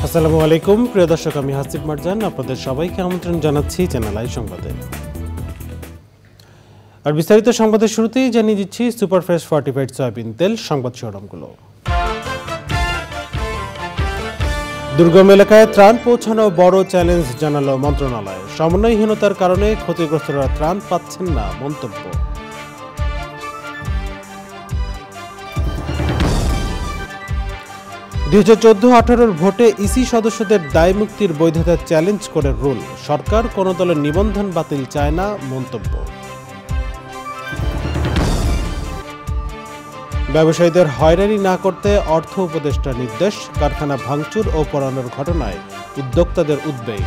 আসসালামু আলাইকুম প্রিয় দর্শক, আমি হাসিব মারজান আপনাদের সবাইকে আমন্ত্রণ জানাচ্ছি চ্যানেল আই সংবাদে। আর বিস্তারিত সংবাদের শুরুতেই জানিয়ে দিচ্ছি সুপারফ্রেশ ফর্টিফাইড সয়াবিন তেল সংবাদ শিরোনামগুলো। দুর্গম এলাকায় ত্রাণ পৌঁছানো বড় চ্যালেঞ্জ জানালো মন্ত্রণালয়। সমন্বয়হীনতার কারণে ক্ষতিগ্রস্তরা ত্রাণ পাচ্ছেন না মন্তব্য। 2014-18 ভোটে ইসি সদস্যদের দায় মুক্তির বৈধতা চ্যালেঞ্জ করে রুল। সরকার কোন দলের নিবন্ধন বাতিল চায় না মন্তব্য। ব্যবসায়ীদের হয়রানি না করতে অর্থ উপদেষ্টার নির্দেশ। কারখানা ভাঙচুর ও পোড়ানোর ঘটনায় উদ্যোক্তাদের উদ্বেগ।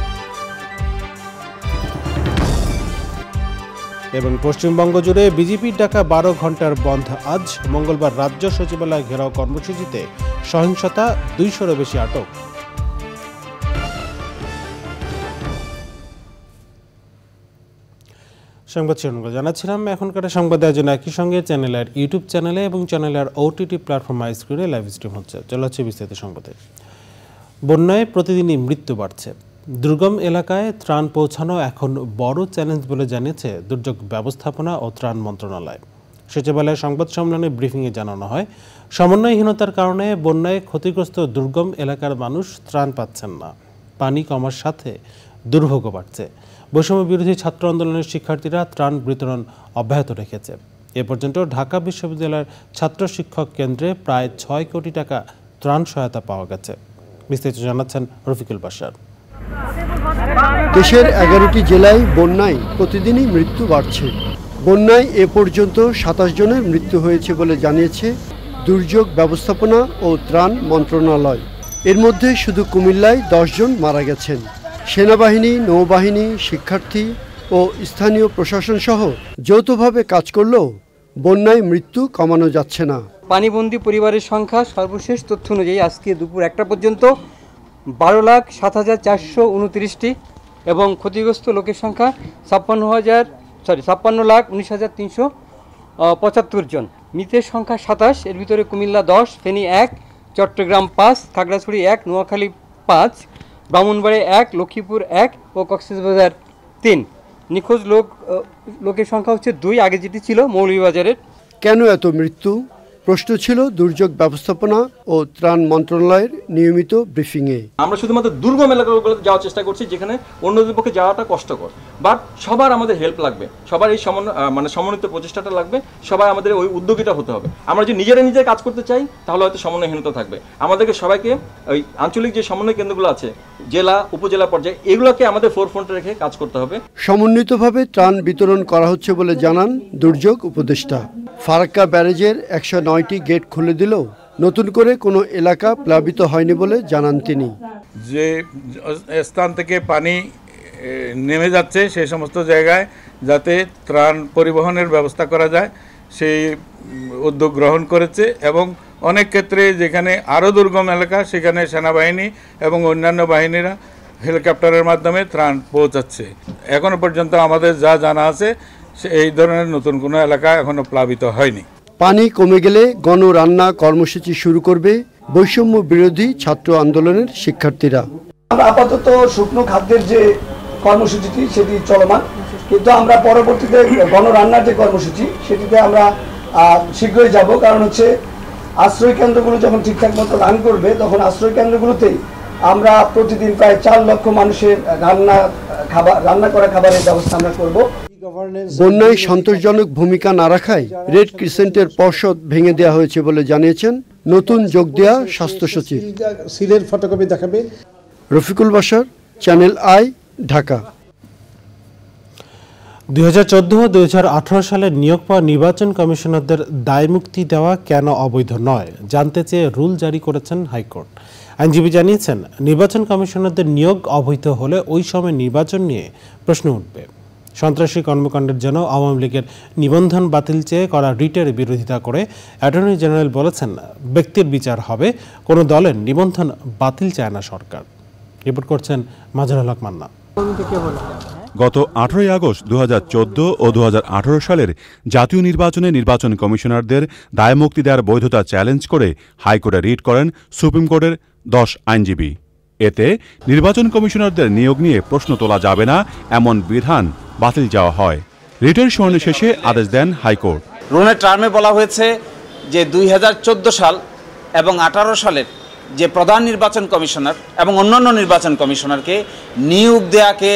এবং পশ্চিমবঙ্গ জুড়ে বিজেপির ডাকা 12 ঘন্টার বন্ধ আজ। মঙ্গলবার রাজ্য সচিবালয় ঘেরাও কর্মসূচিতে সহিংসতা, 200-এরও বেশি আটক। সংবাদ শিরোনাম জানাচ্ছিলাম। এখনকার সংবাদ আয়োজন একই সঙ্গে চ্যানেলের ইউটিউব চ্যানেলে এবং চ্যানেলের ওটিটি প্ল্যাটফর্ম স্ক্রিনে লাইভ স্ট্রিম হচ্ছে। চলে হচ্ছে বিস্তারিত সংবাদে। বন্যায় প্রতিদিনই মৃত্যু বাড়ছে। দুর্গম এলাকায় ত্রাণ পৌঁছানো এখন বড় চ্যালেঞ্জ বলে জানিয়েছে দুর্যোগ ব্যবস্থাপনা ও ত্রাণ মন্ত্রণালয়। সচিবালয়ের সংবাদ সম্মেলনে ব্রিফিংয়ে জানানো হয়, সমন্বয়হীনতার কারণে বন্যায় ক্ষতিগ্রস্ত দুর্গম এলাকার মানুষ ত্রাণ পাচ্ছেন না। পানি কমার সাথে দুর্ভোগও বাড়ছে। বৈষম্য বিরোধী ছাত্র আন্দোলনের শিক্ষার্থীরা ত্রাণ বিতরণ অব্যাহত রেখেছে। এ পর্যন্ত ঢাকা বিশ্ববিদ্যালয়ের ছাত্র শিক্ষক কেন্দ্রে প্রায় 6 কোটি টাকা ত্রাণ সহায়তা পাওয়া গেছে। বিস্তারিত জানাচ্ছেন রফিকুল বাশার। দেশের 11টি জেলায় বন্যায় প্রতিদিনই মৃত্যু বাড়ছে। বন্যায় এ পর্যন্ত 27 জনের মৃত্যু হয়েছে বলে জানিয়েছে দুর্যোগ ব্যবস্থাপনা ও ত্রাণ মন্ত্রণালয়। এর মধ্যে শুধু কুমিল্লায় 10 জন মারা গেছেন। সেনাবাহিনী, নৌবাহিনী, শিক্ষার্থী ও স্থানীয় প্রশাসন সহ যৌথভাবে কাজ করলেও বন্যায় মৃত্যু কমানো যাচ্ছে না। পানিবন্দী পরিবারের সংখ্যা সর্বশেষ তথ্য অনুযায়ী আজকে দুপুর 1টা পর্যন্ত 12,07,429টি এবং ক্ষতিগ্রস্ত লোকের সংখ্যা 56,19,375 জন। মৃতের সংখ্যা 27, এর ভিতরে কুমিল্লা 10, ফেনী 1, চট্টগ্রাম 5, খাগড়াছড়ি 1, নোয়াখালী 5, ব্রাহ্মণবাড়িয়া 1, লক্ষ্মীপুর 1 ও কক্সবাজার 3। নিখোঁজ লোকের সংখ্যা হচ্ছে 2, আগে যেটি ছিল মৌলভীবাজারের। কেন এত মৃত্যু? প্রশ্ন ছিল দুর্যোগ ব্যবস্থাপনা ও ত্রাণ মন্ত্রণালয়ের নিয়মিত ব্রিফিংয়ে। আমরা শুধুমাত্র দুর্গম এলাকাগুলোতে যাওয়ার চেষ্টা করছি, যেখানে অন্যদের পক্ষে যাওয়াটা কষ্টকর। বাট সবার আমাদের হেল্প লাগবে, সবার এই সমন্বিত প্রচেষ্টাটা লাগবে, সবাই আমাদের ওই উদ্যোগীটা হতে হবে। আমরা যদি নিজেরা কাজ করতে চাই তাহলে হয়তো সমন্বয়হীনতা থাকবে। আমাদেরকে সবাইকে ওই আঞ্চলিক যে সমন্বয় কেন্দ্রগুলো আছে, জেলা উপজেলা পর্যায়ে, এগুলোকে আমাদের ফোরফ্রন্টে রেখে কাজ করতে হবে। সমন্বিতভাবে ত্রাণ বিতরণ করা হচ্ছে বলে জানান দুর্যোগ উপদেষ্টা। ফারাক্কা ব্যারেজের 109টি গেট খুলে দিলেও নতুন করে কোনো এলাকা প্লাবিত হয়নি বলে জানান তিনি। যে স্থান থেকে পানি নেমে যাচ্ছে সেই সমস্ত জায়গায় যাতে ত্রাণ পরিবহনের ব্যবস্থা করা যায় সেই উদ্যোগ গ্রহণ করেছে এবং অনেক ক্ষেত্রে যেখানে আরও দুর্গম এলাকা সেখানে সেনাবাহিনী এবং অন্যান্য বাহিনীরা হেলিকপ্টারের মাধ্যমে ত্রাণ পৌঁছাচ্ছে। এখনো পর্যন্ত আমাদের যা জানা আছে এই ধরনের নতুন কোনো এলাকা এখনো প্লাবিত হয়নি। পানি কমে গেলে গণরান্না কর্মসূচি শুরু করবে বৈষম্য বিরোধী ছাত্র আন্দোলনের শিক্ষার্থীরা। আমরা আপাতত শুকনো খাদ্যের যে কর্মসূচিটি সেটি চলমান, কিন্তু আমরা পরবর্তীতে গণরান্নার যে কর্মসূচি সেটিতে আমরা শীঘ্রই যাব। কারণ হচ্ছে আশ্রয় কেন্দ্রগুলো যখন ঠিকঠাক মতো রান করবে তখন আশ্রয় কেন্দ্রগুলোতেই আমরা প্রতিদিন প্রায় 4 লক্ষ মানুষের রান্না করা খাবারের ব্যবস্থা আমরা করব। বন্যায় সন্তোষজনক ভূমিকা না রাখায় রেড ক্রিসেন্টের পর্ষদ ভেঙে দেওয়া হয়েছে বলে জানিয়েছেন নতুন যোগ দেওয়া স্বাস্থ্য সচিব। সিলের ফটোকপি দেখাবে। রফিকুল বাশার, চ্যানেল আই, ঢাকা। 2014 ও 2018 সালে নিয়োগ পাওয়া নির্বাচন কমিশনারদের দায়মুক্তি দেওয়া কেন অবৈধ নয় জানতে চেয়ে রুল জারি করেছেন হাইকোর্ট। আইনজীবী জানিয়েছেন, নির্বাচন কমিশনারদের নিয়োগ অবৈধ হলে ওই সময় নির্বাচন নিয়ে প্রশ্ন উঠবে। সন্ত্রাসী কর্মকাণ্ডের জন্য আওয়ামী লীগের নিবন্ধন বাতিল চেয়ে করা রিটের বিরোধিতা করে অ্যাটর্নি জেনারেল বলেছেন, ব্যক্তির বিচার হবে, কোনো দলের নিবন্ধন বাতিল চায় না সরকার। রিপোর্ট করছেন মাজহারুল হক মান্না। গত 18 আগস্ট 2014 ও 2018 সালের জাতীয় নির্বাচনে নির্বাচন কমিশনারদের দায়মুক্তি দেওয়ার বৈধতা চ্যালেঞ্জ করে হাইকোর্টে রিট করেন সুপ্রিম কোর্টের 10 আইনজীবী। এতে নির্বাচন কমিশনারদের নিয়োগ নিয়ে প্রশ্ন তোলা যাবে না এমন বিধান বাতিল যাওয়া হয়। রিটের শুনানি শেষে আদেশ দেন হাইকোর্ট। রুলের টার্মে বলা হয়েছে যে 2014 সাল এবং 18 সালের যে প্রধান নির্বাচন কমিশনার এবং অন্যান্য নির্বাচন কমিশনারকে নিয়োগ দেয়াকে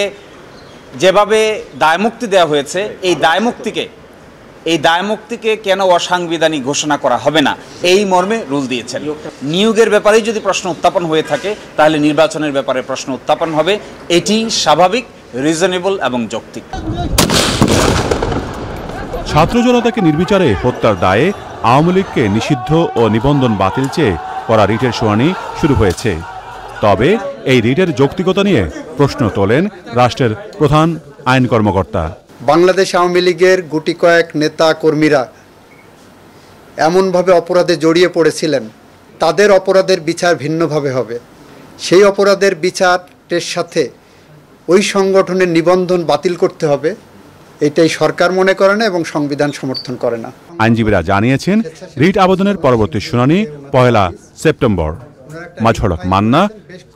যেভাবে দায়মুক্তি দেওয়া হয়েছে, এই দায়মুক্তিকে কেন অসাংবিধানিক ঘোষণা করা হবে না, এই মর্মে রুল দিয়েছেন। নিয়োগের ব্যাপারেই যদি প্রশ্ন উত্থাপন হয়ে থাকে তাহলে নির্বাচনের ব্যাপারে প্রশ্ন উত্থাপন হবে, এটি স্বাভাবিক, রিজনেবল এবং যৌক্তিক। ছাত্র জনতাকে নির্বিচারে হত্যার দায়ে আওয়ামী লীগকে নিষিদ্ধ ও নিবন্ধন বাতিল চেয়ে করা রিটের শুনানি শুরু হয়েছে। তবে এই রিটের যৌক্তিকতা নিয়ে প্রশ্ন তোলেন রাষ্ট্রের প্রধান আইন কর্মকর্তা। বাংলাদেশ আওয়ামী লীগের গুটি কয়েক নেতা কর্মীরা এমনভাবে অপরাধে জড়িয়ে পড়েছিলেন, তাদের অপরাধের বিচার ভিন্নভাবে হবে। সেই অপরাধের বিচারের সাথে ওই সংগঠনের নিবন্ধন বাতিল করতে হবে, এটাই সরকার মনে করে না এবং সংবিধান সমর্থন করে না। আইনজীবীরা জানিয়েছেন, রিট আবেদনের পরবর্তী শুনানি 1 সেপ্টেম্বর। মাজহারুল হক মান্না,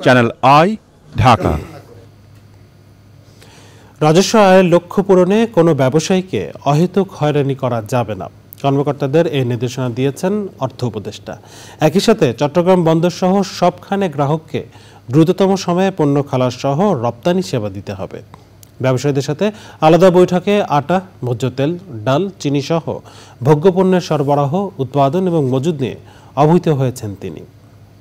চ্যানেল আই, ঢাকা। রাজস্ব আয়ের লক্ষ্য পূরণে কোনো ব্যবসায়ীকে অহেতুক হয়রানি করা যাবে না, কর্মকর্তাদের এই নির্দেশনা দিয়েছেন অর্থ উপদেষ্টা। একই সাথে চট্টগ্রাম বন্দর সহ সবখানে গ্রাহককে দ্রুততম সময়ে পণ্য খালাস সহ রপ্তানি সেবা দিতে হবে। ব্যবসায়ীদের সাথে আলাদা বৈঠকে আটা, ভোজ্য তেল, ডাল, চিনি সহ ভোগ্যপণ্যের সরবরাহ, উৎপাদন এবং মজুদ নিয়ে অবহিত হয়েছেন তিনি।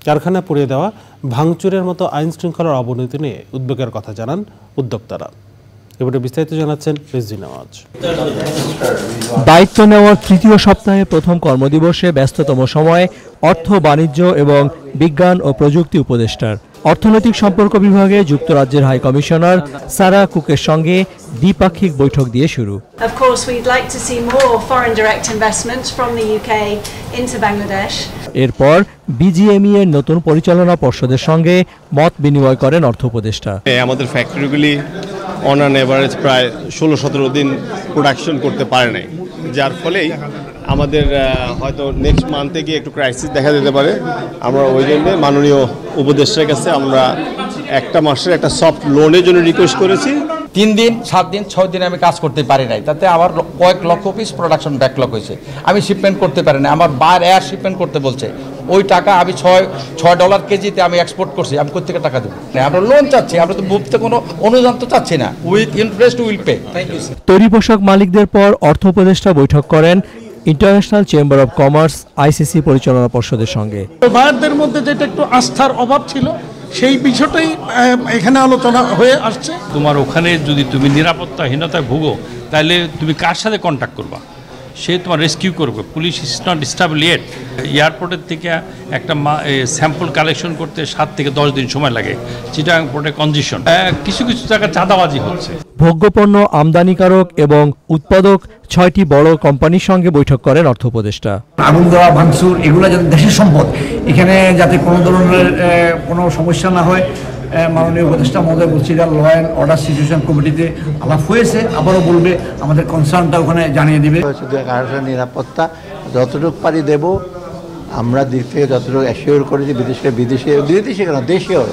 কারখানা পুড়িয়ে দেওয়া, ভাঙচুরের মতো আইন শৃঙ্খলার অবনতি নিয়ে উদ্বেগের কথা জানান উদ্যোক্তারা। এবারে বিস্তারিত জানাচ্ছেন রিজভী নওয়াজ। দায়িত্ব নেওয়ার তৃতীয় সপ্তাহে প্রথম কর্মদিবসে ব্যস্ততম সময় অর্থ, বাণিজ্য এবং বিজ্ঞান ও প্রযুক্তি উপদেষ্টার। অর্থনৈতিক সম্পর্ক বিভাগে যুক্তরাজ্যের হাই কমিশনার সারা কুকের সঙ্গে দ্বিপাক্ষিক বৈঠক দিয়ে শুরু। Of course, we'd like to see more foreign direct investment from the UK into Bangladesh. এরপর বিজিএমই এর নতুন পরিচালনা পর্ষদের সঙ্গে মত বিনিময় করেন অর্থ উপদেষ্টা। আমাদের ফ্যাক্টরিগুলি অন অ্যান এভারেজ প্রায় 16-17 দিন প্রোডাকশন করতে পারে নাই, যার ফলেই আমাদের হয়তো নেক্সট মান্থে গিয়ে একটু ক্রাইসিস দেখা যেতে পারে। আমরা ওই জন্য মাননীয় উপদেষ্টার কাছে আমরা একটা মাসের একটা সফট লোনের জন্য রিকোয়েস্ট করেছি। 3 দিন, 7 দিন, 6 দিন আমি কাজ করতে পারি নাই, তাতে আমার কয়েক লক্ষ পিস প্রোডাকশন ব্যাকলগ হয়েছে। আমি শিপমেন্ট করতে পারি না, আমার বার এয়ার শিপমেন্ট করতে বলছে। ওই টাকা আমি $6 কেজিতে আমি এক্সপোর্ট করছি, আমি কোথা থেকে টাকা দেবো? আমরা লোন চাচ্ছি, আমরা তো মুফতে কোনো অনুদান তো চাচ্ছি না, উইথ ইন্টারেস্ট উইল পে। তৈরি পোশাক মালিকদের পর অর্থ উপদেষ্টা বৈঠক করেন international chamber of commerce ICC পরিচালনা পর্ষদের সঙ্গে। বায়ারদের মধ্যে যেটা একটু আস্থার অভাব ছিল, সেই বিষয়টাই এখানে আলোচনা হয়ে আসছে। তোমার ওখানে যদি তুমি নিরাপত্তাহীনতায় ভুগো, তাহলে তুমি কার সাথে কন্ট্যাক্ট করবা? সে তোমার রেস্কিউ করবে। Police is not stable yet. এয়ারপোর্টের থেকে একটা স্যাম্পল কালেকশন করতে 7 থেকে 10 দিন সময় লাগে। চিটাগাং পোর্টে কনজেশন, কিছু কিছু জায়গায় চাঁদাবাজি হচ্ছে। ভোগ্যপণ্য আমদানিকারক এবং উৎপাদক 6টি বড় কোম্পানির সঙ্গে বৈঠক করেন অর্থ উপদেষ্টা। আগুন দেওয়া, ভাঙচুর, এগুলো যাতে দেশের সম্পদ, এখানে যাতে কোনো ধরনের কোনো সমস্যা না হয়, মাননীয় উপদেষ্টা মহোদয় বলছিল ল অ্যান্ড অর্ডার সিচুয়েশন কমিটিতে আলাপ হয়েছে, আবারও বলবে, আমাদের কনসার্নটা ওখানে জানিয়ে দেবে। নিরাপত্তা যতটুকু পারি দেব, আমরা দিক থেকে যতটুকু অ্যাসিওর করেছি, বিদেশে কেন দেশেও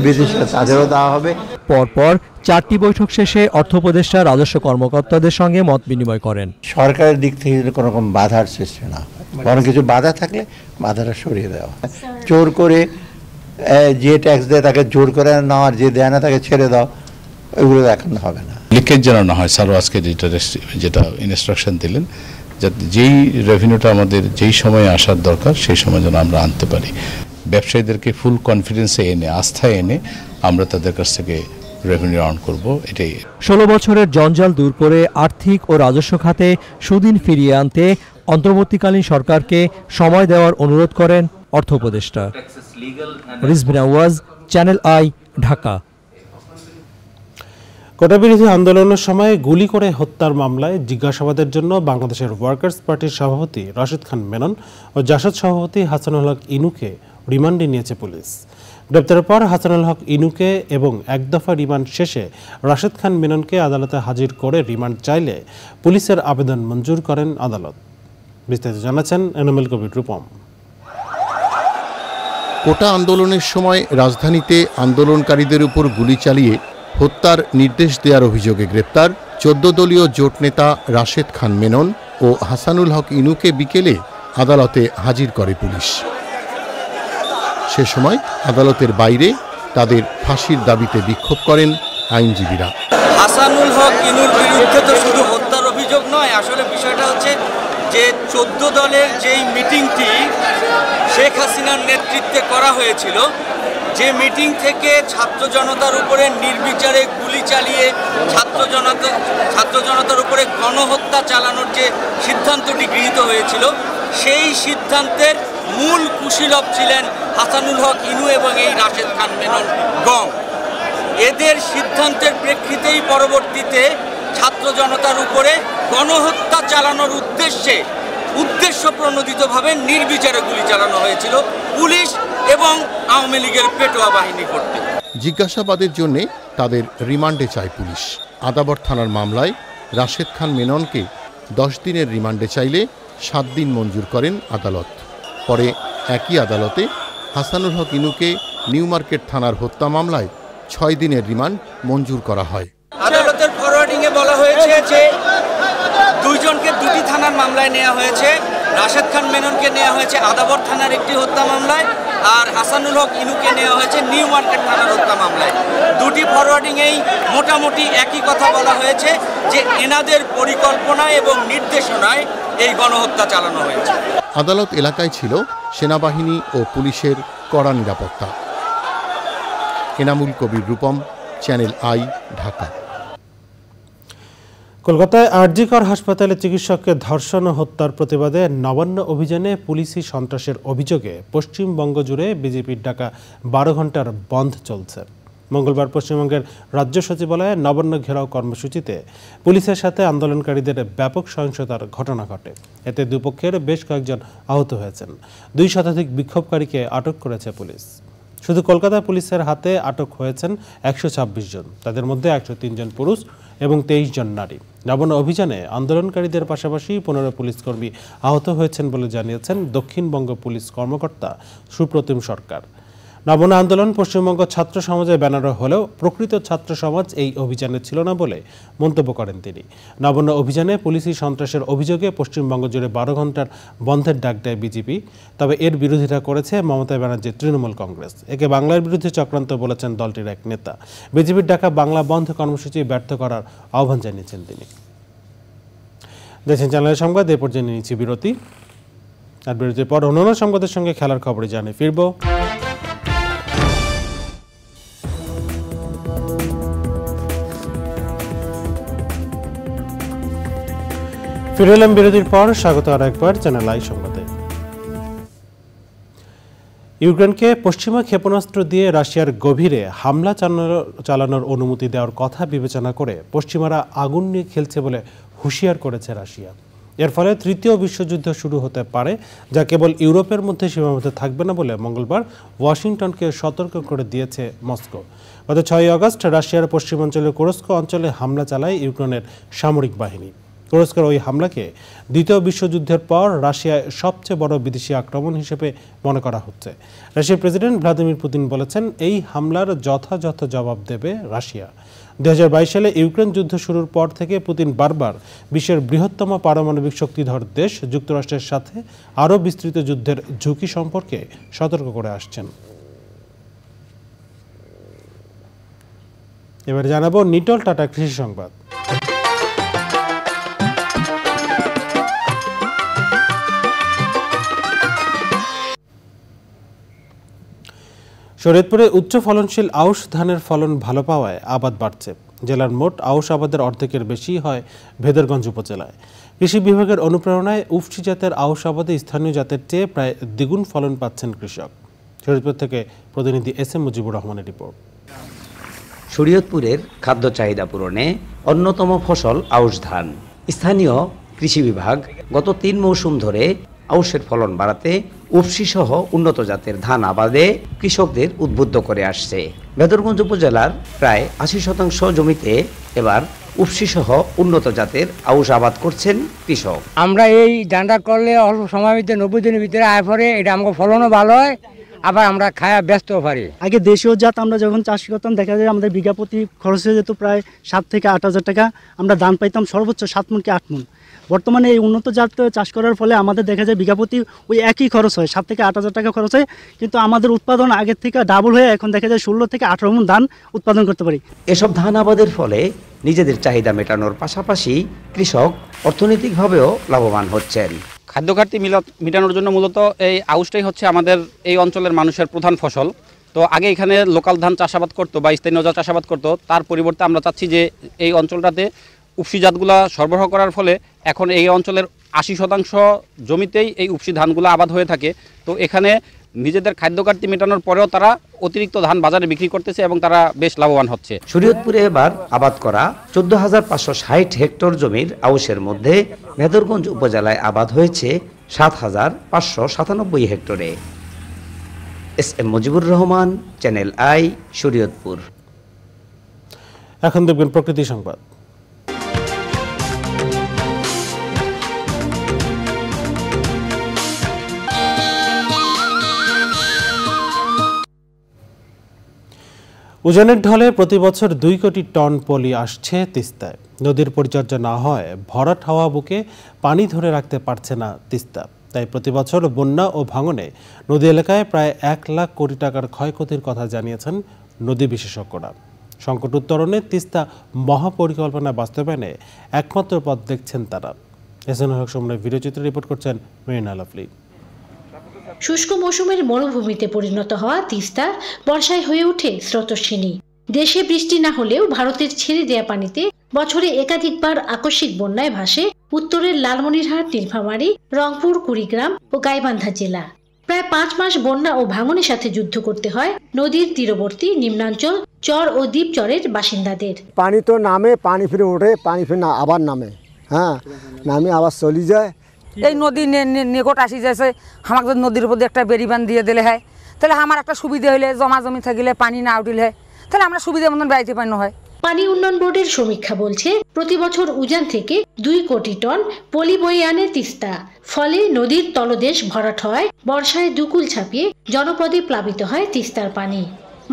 বিদেশে তাদেরও দেওয়া হবে। পরপর 4টি বৈঠক শেষে অর্থ উপদেষ্টা রাজস্ব কর্মকর্তাদের সঙ্গে মত বিনিময় করেন। সরকারের দিক থেকে যদি কোনো রকম বাধার সৃষ্টি না হয়, বরং কিছু বাধা থাকলে বাধাটা সরিয়ে দেওয়া হয়। জোর করে যে ট্যাক্স দেয় তাকে জোর করে নেওয়া, আর যে দেয় না তাকে ছেড়ে দাও, ওইগুলো দেখানো হবে না। লিকেজ যেন না হয়। স্যারও আজকে যেটা ইনস্ট্রাকশন দিলেন, যাতে যেই রেভিনিউটা আমাদের যেই সময়ে আসার দরকার সেই সময় যেন আমরা আনতে পারি। ব্যবসায়ীদেরকে ফুল কনফিডেন্সে এনে, আস্থায় এনে আমরা তাদের কাছ থেকে রেভিনিউ আর্ন করব, এটাই। 16 বছরের জঞ্জাল দূর করে আর্থিক ও রাজস্ব খাতে সুদিন ফিরিয়ে আনতে অন্তর্বর্তীকালীন সরকারকে সময় দেওয়ার অনুরোধ করেন অর্থ উপদেষ্টা। রিজভিন আওয়াজ, চ্যানেল আই, ঢাকা। কোটা বিরোধী আন্দোলনের সময় গুলি করে হত্যার মামলায় জিজ্ঞাসাবাদের জন্য বাংলাদেশের ওয়ার্কার্স পার্টির সভাপতি রাশেদ খান মেনন ও জাসদ সভাপতি হাসানুল হক ইনুকে রিমান্ডে নিয়েছে পুলিশ। গ্রেপ্তারের পর হাসানুল হক ইনুকে এবং এক দফা রিমান্ড শেষে রাশেদ খান মেননকে আদালতে হাজির করে রিমান্ড চাইলে পুলিশের আবেদন মঞ্জুর করেন আদালত। বিস্তারিত জানাচ্ছেন এনামুল কবির রূপম। কোটা আন্দোলনের সময় রাজধানীতে আন্দোলনকারীদের উপর গুলি চালিয়ে হত্যার নির্দেশ দেওয়ার অভিযোগে গ্রেপ্তার 14 দলীয় জোট নেতা রাশেদ খান মেনন ও হাসানুল হক ইনুকে বিকেলে আদালতে হাজির করে পুলিশ। সে সময় আদালতের বাইরে তাদের ফাঁসির দাবিতে বিক্ষোভ করেন আইনজীবীরা। হাসানুল হক ইনুর বিরুদ্ধে তো শুধু হত্যার অভিযোগ নয়, আসলে বিষয়টা হচ্ছে যে 14 দলের যেই মিটিংটি শেখ হাসিনার নেতৃত্বে করা হয়েছিল, যে মিটিং থেকে ছাত্র জনতার উপরে নির্বিচারে গুলি চালিয়ে ছাত্র জনতার উপরে গণহত্যা চালানোর যে সিদ্ধান্তটি গৃহীত হয়েছিল, সেই সিদ্ধান্তের মূল কুশীলব ছিলেন হাসানুল হক ইনু এবং এই রাশেদ খান মেনন গং। এদের সিদ্ধান্তের প্রেক্ষিতেই পরবর্তীতে ছাত্র জনতার উপরে গণহত্যা চালানোর উদ্দেশ্য প্রণোদিতভাবে নির্বিচারে গুলি চালানো হয়েছিল পুলিশ এবং আওয়ামী লীগের পেটোয়া বাহিনী কর্তৃক। জিজ্ঞাসাবাদের জন্য তাদের রিমান্ডে চায় পুলিশ। আদাবর থানার মামলায় রাশেদ খান মেননকে 10 দিনের রিমান্ডে চাইলে 7 দিন মঞ্জুর করেন আদালত। পরে একই আদালতে হাসানুল হক ইনুকে নিউ মার্কেট থানার হত্যা মামলায় 6 দিনের রিমান্ড মঞ্জুর করা হয়। আদালতের ফরওয়ার্ডিংয়ে বলা হয়েছে যে দুইজনকে দুটি থানার মামলায় নেওয়া হয়েছে। রাশেদ খান মেননকে নেওয়া হয়েছে আদাবর থানার একটি হত্যা মামলায়, আর হাসানুল হক ইনুকে নেওয়া হয়েছে নিউ মার্কেট থানার হত্যা মামলায়। দুটি ফরওয়ার্ডিংয়েই মোটামুটি একই কথা বলা হয়েছে যে এনাদের পরিকল্পনায় এবং নির্দেশনায় এই গণহত্যা চালানো হয়েছে। আদালত এলাকায় ছিল সেনাবাহিনী ও পুলিশের কড়া নিরাপত্তা। এনামুল কবির রূপম, চ্যানেল আই, ঢাকা। কলকাতায় আরজিকর হাসপাতালে চিকিৎসককে ধর্ষণ ও হত্যার প্রতিবাদে নবান্ন অভিযানে পুলিশি সন্ত্রাসের অভিযোগে পশ্চিমবঙ্গ জুড়ে বিজেপির ডাকা 12 ঘন্টার বন্ধ চলছে। মঙ্গলবার পশ্চিমবঙ্গের রাজ্য সচিবালয়ে নবান্ন ঘেরাও কর্মসূচিতে পুলিশের সাথে আন্দোলনকারীদের ব্যাপক সহিংসতার ঘটনা ঘটে। এতে দুপক্ষের বেশ কয়েকজন আহত হয়েছেন। 2 শতাধিক বিক্ষোভকারীকে আটক করেছে পুলিশ। শুধু কলকাতা পুলিশের হাতে আটক হয়েছেন 126 জন, তাদের মধ্যে 103 জন পুরুষ এবং 23 জন নারী। নবান্ন অভিযানে আন্দোলনকারীদের পাশাপাশি 15 পুলিশকর্মী আহত হয়েছেন বলে জানিয়েছেন দক্ষিণবঙ্গ পুলিশ কর্মকর্তা সুপ্রতিম সরকার। নবান্ন আন্দোলন পশ্চিমবঙ্গ ছাত্র সমাজের ব্যানারে হলেও প্রকৃত ছাত্র সমাজ এই অভিযানে ছিল না বলে মন্তব্য করেন তিনি। নবান্ন অভিযানে পুলিশি সন্ত্রাসের অভিযোগে পশ্চিমবঙ্গ জুড়ে 12 ঘন্টার বন্ধের ডাক দেয় বিজেপি। তবে এর বিরোধিতা করেছে মমতা ব্যানার্জির তৃণমূল কংগ্রেস। একে বাংলার বিরুদ্ধে চক্রান্ত বলেছেন দলটির এক নেতা। বিজেপির ডাকা বাংলা বন্ধ কর্মসূচি ব্যর্থ করার আহ্বান জানিয়েছেন তিনি। দেশের চ্যানেলের সংবাদ এ পর্যন্ত নিচ্ছি বিরতি। আর বিরতির পর অন্যান্য সংবাদের সঙ্গে খেলার খবরে জানিয়ে ফিরব। ফিরে এলাম বিরতির পর। স্বাগত আর একবার চ্যানেল আই সংবাদে। ইউক্রেনকে পশ্চিমা ক্ষেপণাস্ত্র দিয়ে রাশিয়ার গভীরে হামলা চালানোর অনুমতি দেওয়ার কথা বিবেচনা করে পশ্চিমারা আগুন নিয়ে খেলছে বলে হুঁশিয়ার করেছে রাশিয়া। এর ফলে তৃতীয় বিশ্বযুদ্ধ শুরু হতে পারে, যা কেবল ইউরোপের মধ্যে সীমাবদ্ধ থাকবে না বলে মঙ্গলবার ওয়াশিংটনকে সতর্ক করে দিয়েছে মস্কো। গত 6 আগস্ট রাশিয়ার পশ্চিমাঞ্চলের কুরস্ক অঞ্চলে হামলা চালায় ইউক্রেনের সামরিক বাহিনী। তুরস্কের ওই হামলাকে দ্বিতীয় বিশ্বযুদ্ধের পর রাশিয়ায় সবচেয়ে বড় বিদেশি আক্রমণ হিসেবে মনে করা হচ্ছে। রাশিয়ার প্রেসিডেন্ট ভ্লাদিমির পুতিন বলেছেন, এই হামলার যথাযথ জবাব দেবে রাশিয়া। 2022 সালে ইউক্রেন যুদ্ধ শুরুর পর থেকে পুতিন বারবার বিশ্বের বৃহত্তম পারমাণবিক শক্তিধর দেশ যুক্তরাষ্ট্রের সাথে আরও বিস্তৃত যুদ্ধের ঝুঁকি সম্পর্কে সতর্ক করে আসছেন। এবার জানাবো নিটল টাটা কৃষি সংবাদ। শরীয়তপুরে উচ্চ ফলনশীল আউশ ধানের ফলন ভালো পাওয়ায় আবাদ বাড়ছে। জেলার মোট আউশ আবাদের অর্ধেকের বেশি হয় ভেদরগঞ্জ উপজেলায়। কৃষি বিভাগের অনুপ্রেরণায় উফশি জাতের আউশ আবাদে স্থানীয় জাতের চেয়ে প্রায় দ্বিগুণ ফলন পাচ্ছেন কৃষক। শরীয়তপুর থেকে প্রতিনিধি এস.এম. মুজিবুর রহমানের রিপোর্ট। শরীয়তপুরের খাদ্য চাহিদা পূরণে অন্যতম ফসল আউশ ধান। স্থানীয় কৃষি বিভাগ গত ৩ মৌসুম ধরে আউশের ফলন বাড়াতে উফশি সহ উন্নত জাতের ধান আবাদে কৃষকদের উদ্বুদ্ধ করে আসছে। ভেদরগঞ্জ উপজেলার প্রায় ৮০% জমিতে এবার উফশি সহ উন্নত জাতের আউশ আবাদ করছেন কৃষক। আমরা এই ধানটা করলে অল্প সময়ের ভিতরে ৯০ দিনের ভিতরে আয় পরে এটা আমাকে ফলনও ভালো হয়, আবার আমরা খায়া ব্যস্তও পারি। আগে দেশীয় জাত আমরা যখন চাষ করতাম দেখা যায় আমাদের বিঘা প্রতি খরচ হয়ে যেত প্রায় ৭ থেকে ৮ হাজার টাকা। আমরা ধান পাইতাম সর্বোচ্চ ৭ মণ কি ৮ মণ। বর্তমানে এই উন্নত জাত চাষ করার ফলে আমাদের দেখা যায় বিঘা প্রতি ওই একই খরচ হয়, ৭ থেকে ৮ হাজার টাকা খরচ হয়, কিন্তু আমাদের উৎপাদন আগের থেকে ডাবল হয়ে এখন দেখা যায় ১৬ থেকে ১৮ মণ ধান উৎপাদন করতে পারি। এসব ধান আবাদের ফলে নিজেদের চাহিদা মেটানোর পাশাপাশি কৃষক অর্থনৈতিকভাবেও লাভবান হচ্ছেন। খাদ্য ঘাটতি মেটানোর জন্য মূলত এই আউশটাই হচ্ছে আমাদের এই অঞ্চলের মানুষের প্রধান ফসল। তো আগে এখানে লোকাল ধান চাষাবাদ করতো বা স্থানীয় জাত চাষাবাদ করতো, তার পরিবর্তে আমরা চাচ্ছি যে এই অঞ্চলটাতে উফশি জাতগুলা সরবরাহ করার ফলে এখন এই অঞ্চলের ৮০% জমিতেই এই উফশি ধানগুলো আবাদ হয়ে থাকে। তো এখানে নিজেদের খাদ্য ঘাটতি মেটানোর পরেও তারা অতিরিক্ত ধান বাজারে বিক্রি করতেছে এবং তারা বেশ লাভবান হচ্ছে। শরীয়তপুরে এবার আবাদ করা ১৪,৫৬০ হেক্টর জমির আউশের মধ্যে ভেদরগঞ্জ উপজেলায় আবাদ হয়েছে ৭,৫৯৭ হেক্টরে। SM. Mujibur Rahman, channel I, Shariatpur. এখন দেখবেন প্রকৃতি সংবাদ। উজানের ঢলে প্রতি বছর ২ কোটি টন পলি আসছে তিস্তায়। নদীর পরিচর্যা না হয় ভরাট হাওয়া বুকে পানি ধরে রাখতে পারছে না তিস্তা। তাই প্রতি বছর বন্যা ও ভাঙনে নদী এলাকায় প্রায় ১ লাখ কোটি টাকার ক্ষয়ক্ষতির কথা জানিয়েছেন নদী বিশেষজ্ঞরা। সংকট উত্তরণে তিস্তা মহাপরিকল্পনা বাস্তবায়নে একমাত্র পথ দেখছেন তারা। এসএন হক সময়ের ভিডিওচিত্রে রিপোর্ট করছেন মেরিনা লাভলি। শুষ্ক মৌসুমের মরুভূমিতে পরিণত হওয়া তিস্তা বর্ষায় হয়ে ওঠে স্রোতস্বিনী। দেশে বৃষ্টি না হলেও ভারতের ছেড়ে দেয়া পানিতে বছরে একাধিকবার আকস্মিক বন্যায় ভাসে উত্তরের লালমনিরহাট, নীলফামারী, রংপুর, কুড়িগ্রাম ও গাইবান্ধা জেলা। প্রায় ৫ মাস বন্যা ও ভাঙনের সাথে যুদ্ধ করতে হয় নদীর তীরবর্তী নিম্নাঞ্চল, চর ও দ্বীপচরের বাসিন্দাদের। পানি তো নামে, পানি ফিরে ওঠে, পানি ফিরে আবার নামে, নামে আবার চলে যায়। এই নদী নিকট আসি যাচ্ছে, আমাকে যদি নদীর উপর একটা বেড়িবান দিয়ে দিলে হয়, তাহলে আমার একটা সুবিধা হইলে জমা জমি থাকিলে পানি না উঠিলে হয়, তাহলে আমরা সুবিধা মতন বেড়াইতে পারি না হয়। পানি উন্নয়ন বোর্ডের সমীক্ষা বলছে প্রতি বছর উজান থেকে ২ কোটি টন পলি বয়ে আনে তিস্তা। ফলে নদীর তলদেশ ভরাট হয়, বর্ষায় দুকুল ছাপিয়ে জনপদে প্লাবিত হয় তিস্তার পানি।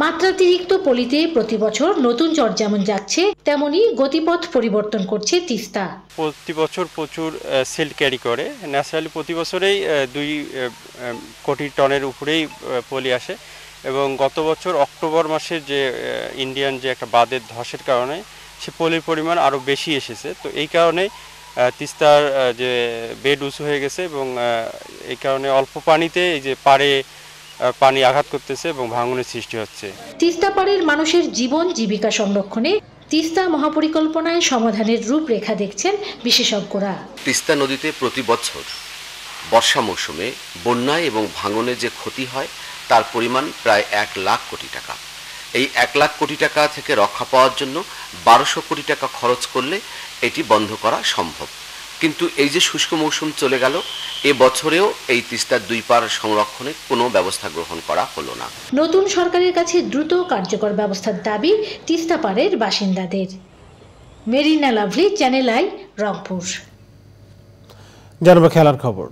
মাত্রাতিরিক্ত পলিতে প্রতি বছর নতুন চর যেমন যাচ্ছে, তেমনি গতিপথ পরিবর্তন করছে তিস্তা। প্রতি বছর প্রচুর সেল ক্যারি করে, ন্যাচারালি প্রতি বছরেই ২ কোটি টনের উপরেই পলি আসে। এবং গত বছর অক্টোবর মাসের যে ইন্ডিয়ান যে একটা বাঁধের ধসের কারণে সে পলির পরিমাণ আরও বেশি এসেছে। তো এই কারণে তিস্তার যে বেড উঁচু হয়ে গেছে এবং এই কারণে অল্প পানিতে এই যে পাড়ে পানি আঘাত করতেছে এবং ভাঙনের সৃষ্টি হচ্ছে। তিস্তা পাড়ের মানুষের জীবন জীবিকা সংরক্ষণে তিস্তা মহাপরিকল্পনায় সমাধানের রূপরেখা দেখছেন বিশেষজ্ঞরা। তিস্তা নদীতে প্রতি বছর বর্ষা মৌসুমে বন্যায় এবং ভাঙনে যে ক্ষতি হয় তার পরিমাণ প্রায় ১ লাখ কোটি টাকা। এই ১ লাখ কোটি টাকা থেকে রক্ষা পাওয়ার জন্য ১২০০ কোটি টাকা খরচ করলে এটি বন্ধ করা সম্ভব। কিন্তু এই যে শুষ্ক মৌসুম চলে গেল, এ বছরেও এই তিস্তার ২ পাড় সংরক্ষণে কোনো ব্যবস্থা গ্রহণ করা হলো না। নতুন সরকারের কাছে দ্রুত কার্যকর ব্যবস্থার দাবি তিস্তা পাড়ের বাসিন্দাদের। Marina lovely, channel I, Rangpur. জানাবো খেলার খবর।